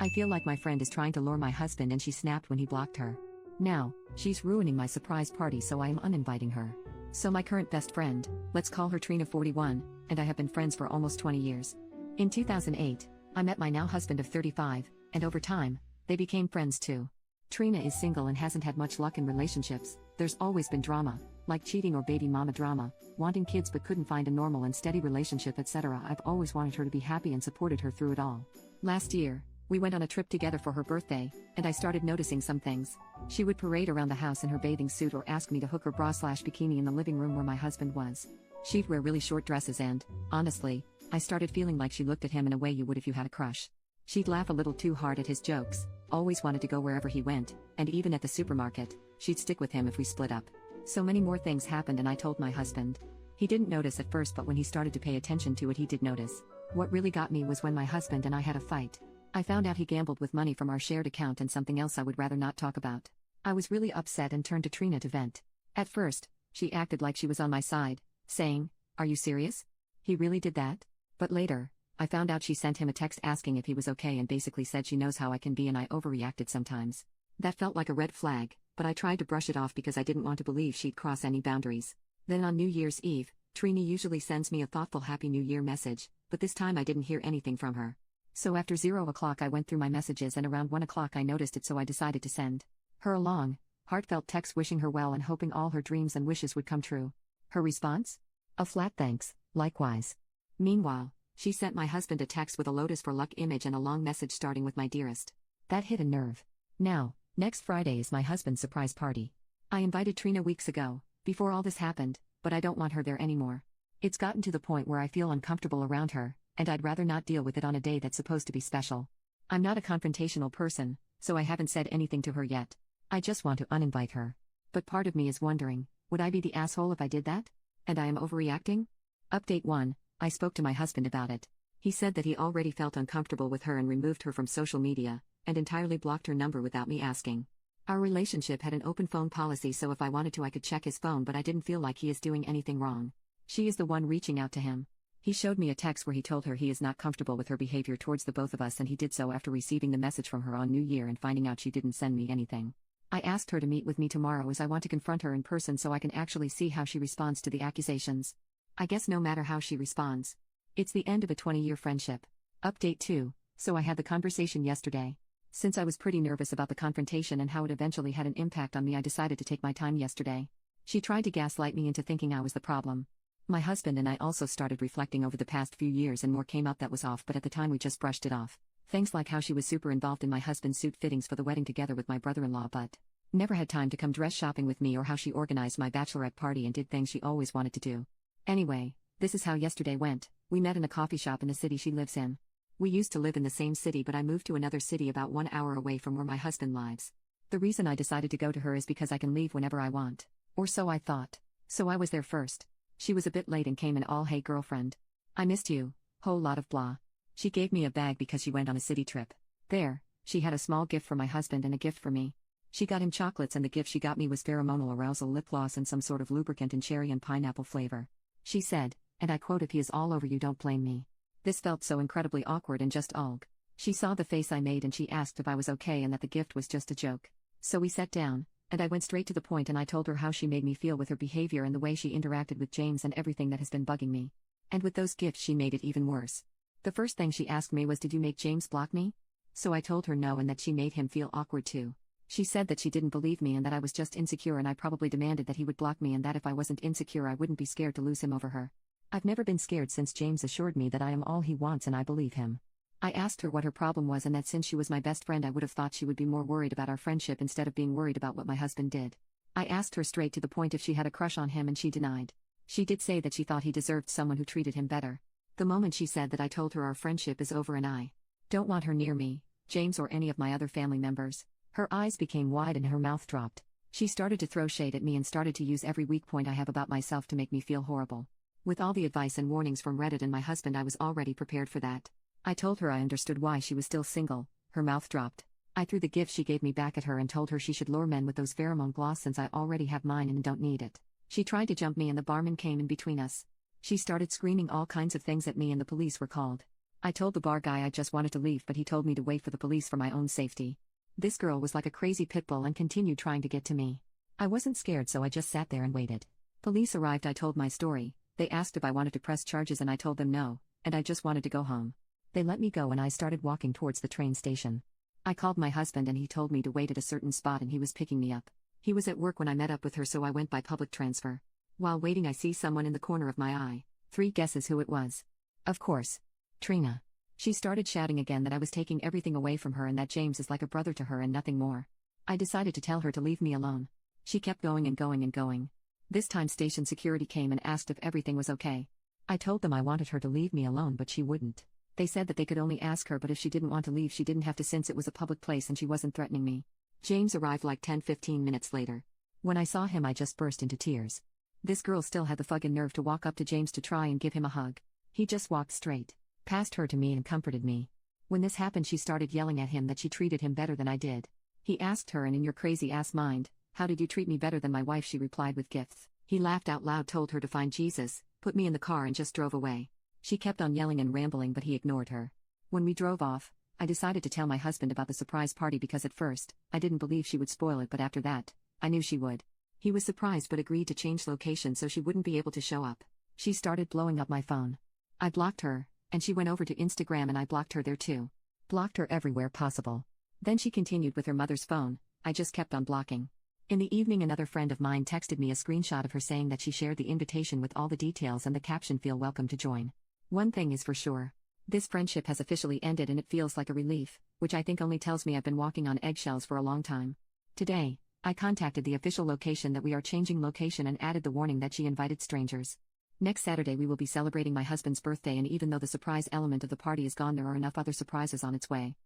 I feel like my friend is trying to lure my husband and she snapped when he blocked her. Now, she's ruining my surprise party, so I am uninviting her. So my current best friend, let's call her Trina 41, and I have been friends for almost 20 years. In 2008, I met my now husband of 35, and over time, they became friends too. Trina is single and hasn't had much luck in relationships. There's always been drama, like cheating or baby mama drama, wanting kids but couldn't find a normal and steady relationship, etc. I've always wanted her to be happy and supported her through it all. Last year, we went on a trip together for her birthday, and I started noticing some things. She would parade around the house in her bathing suit or ask me to hook her bra/bikini in the living room where my husband was. She'd wear really short dresses and, honestly, I started feeling like she looked at him in a way you would if you had a crush. She'd laugh a little too hard at his jokes, always wanted to go wherever he went, and even at the supermarket, she'd stick with him if we split up. So many more things happened and I told my husband. He didn't notice at first, but when he started to pay attention to it he did notice. What really got me was when my husband and I had a fight. I found out he gambled with money from our shared account and something else I would rather not talk about. I was really upset and turned to Trina to vent. At first, she acted like she was on my side, saying, "Are you serious? He really did that?" But later, I found out she sent him a text asking if he was okay and basically said she knows how I can be and I overreacted sometimes. That felt like a red flag, but I tried to brush it off because I didn't want to believe she'd cross any boundaries. Then on New Year's Eve, Trina usually sends me a thoughtful Happy New Year message, but this time I didn't hear anything from her. So after 0 o'clock I went through my messages and around 1 o'clock I noticed it, so I decided to send her a long, heartfelt text wishing her well and hoping all her dreams and wishes would come true. Her response? A flat thanks, likewise. Meanwhile, she sent my husband a text with a Lotus for Luck image and a long message starting with "my dearest." That hit a nerve. Now, next Friday is my husband's surprise party. I invited Trina weeks ago, before all this happened, but I don't want her there anymore. It's gotten to the point where I feel uncomfortable around her, and I'd rather not deal with it on a day that's supposed to be special. I'm not a confrontational person, so I haven't said anything to her yet. I just want to uninvite her. But part of me is wondering, would I be the asshole if I did that? And I am overreacting? Update 1, I spoke to my husband about it. He said that he already felt uncomfortable with her and removed her from social media, and entirely blocked her number without me asking. Our relationship had an open phone policy, so if I wanted to I could check his phone, but I didn't feel like he is doing anything wrong. She is the one reaching out to him. He showed me a text where he told her he is not comfortable with her behavior towards the both of us, and he did so after receiving the message from her on New Year and finding out she didn't send me anything. I asked her to meet with me tomorrow as I want to confront her in person so I can actually see how she responds to the accusations. I guess no matter how she responds, it's the end of a 20-year friendship. Update 2, so I had the conversation yesterday. Since I was pretty nervous about the confrontation and how it eventually had an impact on me, I decided to take my time yesterday. She tried to gaslight me into thinking I was the problem. My husband and I also started reflecting over the past few years and more came out that was off, but at the time we just brushed it off. Things like how she was super involved in my husband's suit fittings for the wedding together with my brother-in-law but never had time to come dress shopping with me, or how she organized my bachelorette party and did things she always wanted to do. Anyway, this is how yesterday went. We met in a coffee shop in the city she lives in. We used to live in the same city, but I moved to another city about 1 hour away from where my husband lives. The reason I decided to go to her is because I can leave whenever I want. Or so I thought. So I was there first. She was a bit late and came in all, "Hey girlfriend. I missed you, whole lot of blah." She gave me a bag because she went on a city trip. There, she had a small gift for my husband and a gift for me. She got him chocolates and the gift she got me was pheromonal arousal lip gloss and some sort of lubricant in cherry and pineapple flavor. She said, and I quote, "If he is all over you, don't blame me." This felt so incredibly awkward and just ugh. She saw the face I made and she asked if I was okay and that the gift was just a joke. So we sat down, and I went straight to the point and I told her how she made me feel with her behavior and the way she interacted with James and everything that has been bugging me. And with those gifts she made it even worse. The first thing she asked me was, "Did you make James block me?" So I told her no and that she made him feel awkward too. She said that she didn't believe me and that I was just insecure, and I probably demanded that he would block me and that if I wasn't insecure I wouldn't be scared to lose him over her. I've never been scared since James assured me that I am all he wants, and I believe him. I asked her what her problem was and that since she was my best friend I would have thought she would be more worried about our friendship instead of being worried about what my husband did. I asked her straight to the point if she had a crush on him and she denied. She did say that she thought he deserved someone who treated him better. The moment she said that I told her our friendship is over and I don't want her near me, James or any of my other family members. Her eyes became wide and her mouth dropped. She started to throw shade at me and started to use every weak point I have about myself to make me feel horrible. With all the advice and warnings from Reddit and my husband I was already prepared for that. I told her I understood why she was still single. Her mouth dropped. I threw the gift she gave me back at her and told her she should lure men with those pheromone gloss since I already have mine and don't need it. She tried to jump me and the barman came in between us. She started screaming all kinds of things at me and the police were called. I told the bar guy I just wanted to leave, but he told me to wait for the police for my own safety. This girl was like a crazy pit bull and continued trying to get to me. I wasn't scared, so I just sat there and waited. Police arrived. I told my story. They asked if I wanted to press charges and I told them no, and I just wanted to go home. They let me go and I started walking towards the train station. I called my husband and he told me to wait at a certain spot and he was picking me up. He was at work when I met up with her, so I went by public transfer. While waiting, I see someone in the corner of my eye. 3 guesses who it was. Of course. Trina. She started shouting again that I was taking everything away from her and that James is like a brother to her and nothing more. I decided to tell her to leave me alone. She kept going and going and going. This time station security came and asked if everything was okay. I told them I wanted her to leave me alone, but she wouldn't. They said that they could only ask her, but if she didn't want to leave she didn't have to, since it was a public place and she wasn't threatening me. James arrived like 10-15 minutes later. When I saw him I just burst into tears. This girl still had the fucking nerve to walk up to James to try and give him a hug. He just walked straight past her to me and comforted me. When this happened she started yelling at him that she treated him better than I did. He asked her, and in your crazy ass mind, how did you treat me better than my wife? She replied with gifts. He laughed out loud, told her to find Jesus, put me in the car and just drove away. She kept on yelling and rambling, but he ignored her. When we drove off, I decided to tell my husband about the surprise party because at first, I didn't believe she would spoil it, but after that, I knew she would. He was surprised but agreed to change location so she wouldn't be able to show up. She started blowing up my phone. I blocked her, and she went over to Instagram and I blocked her there too. Blocked her everywhere possible. Then she continued with her mother's phone. I just kept on blocking. In the evening another friend of mine texted me a screenshot of her saying that she shared the invitation with all the details and the caption, "Feel welcome to join." One thing is for sure. This friendship has officially ended and it feels like a relief, which I think only tells me I've been walking on eggshells for a long time. Today, I contacted the official location that we are changing location and added the warning that she invited strangers. Next Saturday we will be celebrating my husband's birthday, and even though the surprise element of the party is gone, there are enough other surprises on its way.